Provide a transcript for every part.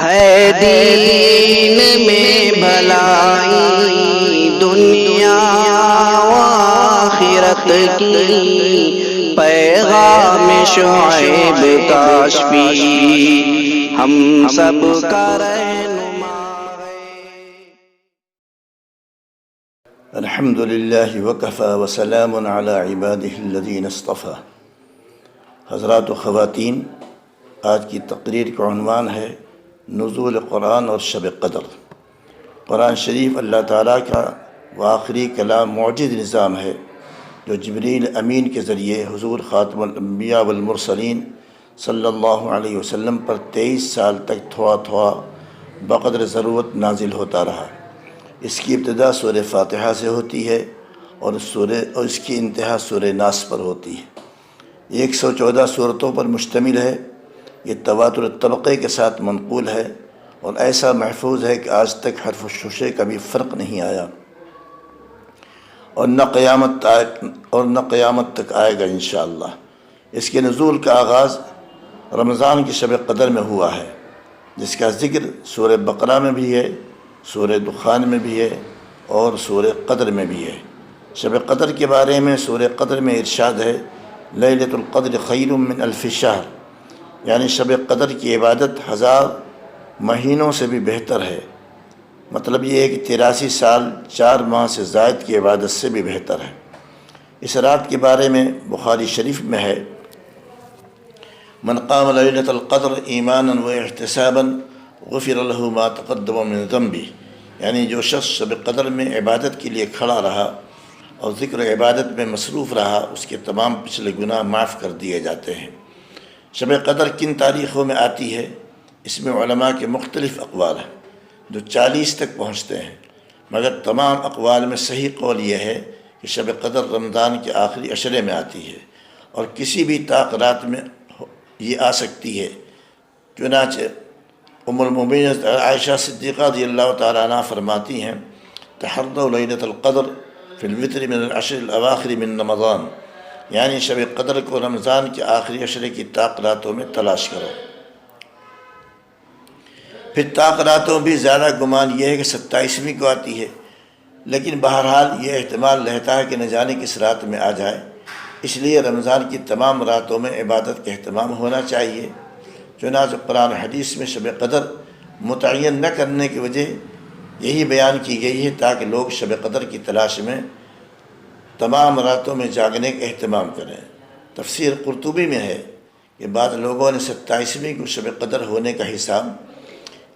ہے دین میں بھلائی دنیا و آخرت کی، پیغام شعیب کاشفی ہم سب کا رہنما ہے۔ الحمد للہ وکفی وسلام علی عبادہ الذین اصطفی۔ حضرات و خواتین، آج کی تقریر کا عنوان ہے نزول قرآن اور شب قدر۔ قرآن شریف اللہ تعالیٰ کا وہ آخری کلام معجز نظام ہے جو جبریل امین کے ذریعے حضور خاتم الانبیاء والمرسلین صلی اللہ علیہ وسلم پر 23 سال تک تھوڑا تھوڑا بقدر ضرورت نازل ہوتا رہا۔ اس کی ابتدا سورہ فاتحہ سے ہوتی ہے اور اس کی انتہا سورہ ناس پر ہوتی ہے۔ 114 صورتوں پر مشتمل ہے۔ یہ تواتر طبقے کے ساتھ منقول ہے اور ایسا محفوظ ہے کہ آج تک حرف و ششے کا بھی فرق نہیں آیا اور نہ قیامت تک آئے گا انشاءاللہ۔ اس کے نزول کا آغاز رمضان کی شب قدر میں ہوا ہے، جس کا ذکر سورہ بقرہ میں بھی ہے، سورہ دخان میں بھی ہے اور سورہ قدر میں بھی ہے۔ شب قدر کے بارے میں سورہ قدر میں ارشاد ہے لیلۃ القدر خیر من الف شہر، یعنی شب قدر کی عبادت 1000 مہینوں سے بھی بہتر ہے۔ مطلب یہ ہے کہ 83 سال 4 ماہ سے زائد کی عبادت سے بھی بہتر ہے۔ اس رات کے بارے میں بخاری شریف میں ہے من قام لیلۃ القدر ایمانا و احتسابا غفر له ما تقدم من ذنبہ، یعنی جو شخص شب قدر میں عبادت کے لیے کھڑا رہا اور ذکر و عبادت میں مصروف رہا، اس کے تمام پچھلے گناہ معاف کر دیے جاتے ہیں۔ شب قدر کن تاریخوں میں آتی ہے؟ اس میں علماء کے مختلف اقوال ہیں جو 40 تک پہنچتے ہیں، مگر تمام اقوال میں صحیح قول یہ ہے کہ شب قدر رمضان کے آخری عشرے میں آتی ہے اور کسی بھی طاق رات میں یہ آ سکتی ہے۔ چنانچہ ام المؤمنین عائشہ صدیقہ رضی اللہ تعالیٰ عنہ فرماتی ہیں تحروا لیلۃ القدر فی الوتر من العشر الاواخر من رمضان، یعنی شب قدر کو رمضان کے آخری عشرے کی طاق راتوں میں تلاش کرو۔ پھر طاق راتوں بھی زیادہ گمان یہ ہے کہ 27ویں کو آتی ہے، لیکن بہرحال یہ احتمال رہتا ہے کہ نہ جانے کس رات میں آ جائے، اس لیے رمضان کی تمام راتوں میں عبادت کا اہتمام ہونا چاہیے۔ چنانچہ قرآن حدیث میں شب قدر متعین نہ کرنے کی وجہ یہی بیان کی گئی ہے تاکہ لوگ شب قدر کی تلاش میں تمام راتوں میں جاگنے کا اہتمام کریں۔ تفسیر قرطبی میں ہے کہ بعض لوگوں نے 27ویں کو شب قدر ہونے کا حساب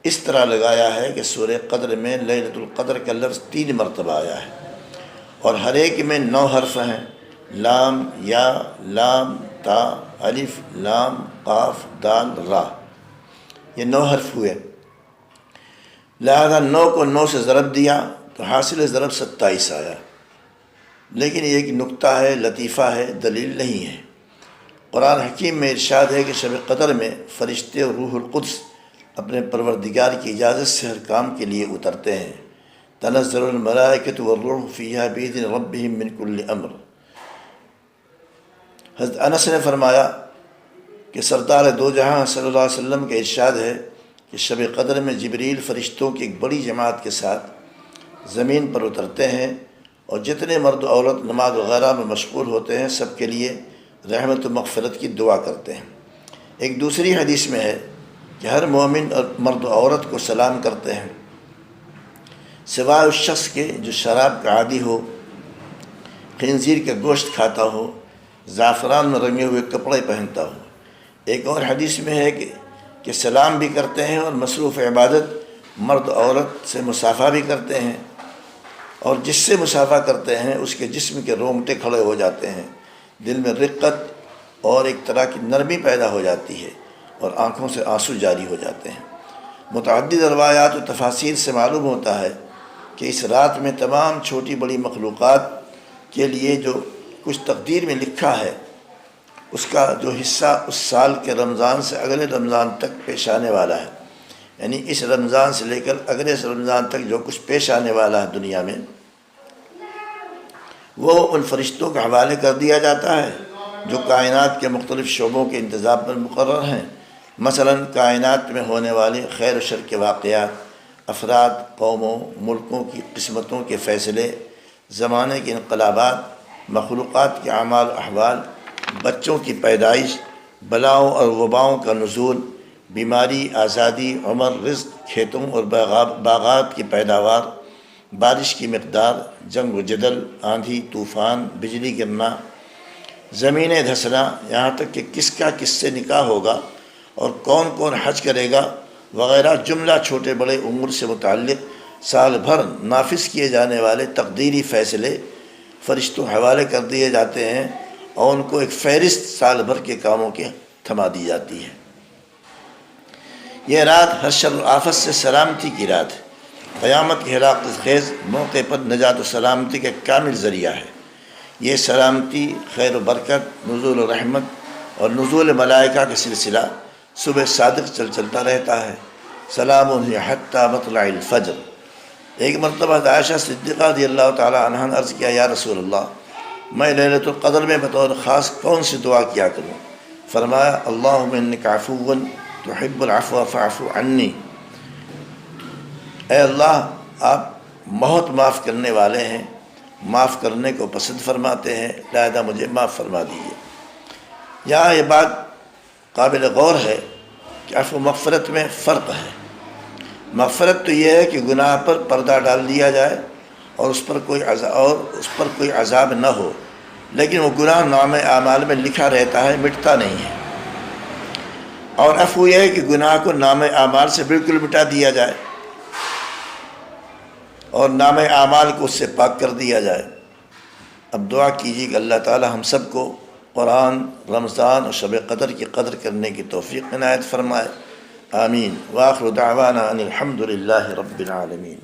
اس طرح لگایا ہے کہ سورہ قدر میں لیلۃ القدر کا لفظ 3 مرتبہ آیا ہے اور ہر ایک میں 9 حرف ہیں، لام، یا، لام، تا، الف، لام، قاف، دال، را، یہ 9 حرف ہوئے۔ لہذا 9 کو 9 سے ضرب دیا تو حاصل ضرب 27 آیا، لیکن یہ ایک نکتہ ہے، لطیفہ ہے، دلیل نہیں ہے۔ قرآن حکیم میں ارشاد ہے کہ شب قدر میں فرشتے اور روح القدس اپنے پروردگار کی اجازت سے ہر کام کے لیے اترتے ہیں۔ تنزل الملائکۃ والروح فیہا بإذن ربہم من کل امر۔ حضرت انس نے فرمایا کہ سردار دو جہاں صلی اللہ علیہ وسلم کا ارشاد ہے کہ شب قدر میں جبریل فرشتوں کی ایک بڑی جماعت کے ساتھ زمین پر اترتے ہیں اور جتنے مرد و عورت نماز وغیرہ میں مشغول ہوتے ہیں سب کے لیے رحمت و مغفرت کی دعا کرتے ہیں۔ ایک دوسری حدیث میں ہے کہ ہر مومن اور مرد و عورت کو سلام کرتے ہیں سوائے اس شخص کے جو شراب کا عادی ہو، خنزیر کا گوشت کھاتا ہو، زعفران میں رنگے ہوئے کپڑے پہنتا ہو۔ ایک اور حدیث میں ہے کہ سلام بھی کرتے ہیں اور مصروف عبادت مرد و عورت سے مصافحہ بھی کرتے ہیں، اور جس سے مصافحہ کرتے ہیں اس کے جسم کے رونگٹے کھڑے ہو جاتے ہیں، دل میں رقت اور ایک طرح کی نرمی پیدا ہو جاتی ہے اور آنکھوں سے آنسو جاری ہو جاتے ہیں۔ متعدد روایات و تفاسیر سے معلوم ہوتا ہے کہ اس رات میں تمام چھوٹی بڑی مخلوقات کے لیے جو کچھ تقدیر میں لکھا ہے اس کا جو حصہ اس سال کے رمضان سے اگلے رمضان تک پیش آنے والا ہے، یعنی اس رمضان سے لے کر اگلے رمضان تک جو کچھ پیش آنے والا ہے دنیا میں، وہ ان فرشتوں کے حوالے کر دیا جاتا ہے جو کائنات کے مختلف شعبوں کے انتظام پر مقرر ہیں، مثلاً کائنات میں ہونے والے خیر و شر کے واقعات، افراد، قوموں، ملکوں کی قسمتوں کے فیصلے، زمانے کے انقلابات، مخلوقات کے اعمال و احوال، بچوں کی پیدائش، بلاؤں اور وباؤں کا نزول، بیماری، آزادی، عمر، رزق، کھیتوں اور باغات کی پیداوار، بارش کی مقدار، جنگ و جدل، آندھی، طوفان، بجلی گرنا، زمینیں دھسنا، یہاں تک کہ کس کا کس سے نکاح ہوگا اور کون کون حج کرے گا وغیرہ جملہ چھوٹے بڑے امور سے متعلق سال بھر نافذ کیے جانے والے تقدیری فیصلے فرشتوں حوالے کر دیے جاتے ہیں اور ان کو ایک فہرست سال بھر کے کاموں کے تھما دی جاتی ہے۔ یہ رات ہر شر و آفت سے سلامتی کی رات ہے، قیامت کے ہلاکت خیز موقع پر نجات و سلامتی کا کامل ذریعہ ہے۔ یہ سلامتی، خیر و برکت، نزول و رحمت اور نزول ملائکہ کا سلسلہ صبح صادق چلتا رہتا ہے۔ سلام ہی حتی مطلع الفجر۔ ایک مرتبہ عائشہ صدیقہ رضی اللہ تعالیٰ عنہا نے عرض کیا، یا رسول اللہ، میں لیلۃ القدر میں بطور خاص کون سی دعا کیا کروں؟ فرمایا، اللہم انک عفو تحب العفو فاعف عنی۔ اے اللہ، آپ بہت معاف کرنے والے ہیں، معاف کرنے کو پسند فرماتے ہیں، لہذا مجھے معاف فرما دیجیے۔ یہاں یہ بات قابل غور ہے کہ عفو و مغفرت میں فرق ہے۔ مغفرت تو یہ ہے کہ گناہ پر پردہ ڈال دیا جائے اور اس پر کوئی عذاب نہ ہو، لیکن وہ گناہ نامہ اعمال میں لکھا رہتا ہے، مٹتا نہیں ہے۔ اور عفو یہ ہے کہ گناہ کو نامہ اعمال سے بالکل مٹا دیا جائے اور نامہ اعمال کو اس سے پاک کر دیا جائے۔ اب دعا کیجیے کہ اللہ تعالی ہم سب کو قرآن، رمضان اور شب قدر کی قدر کرنے کی توفیق عنایت فرمائے، آمین۔ وآخر دعوانا ان الحمد للہ رب العالمین۔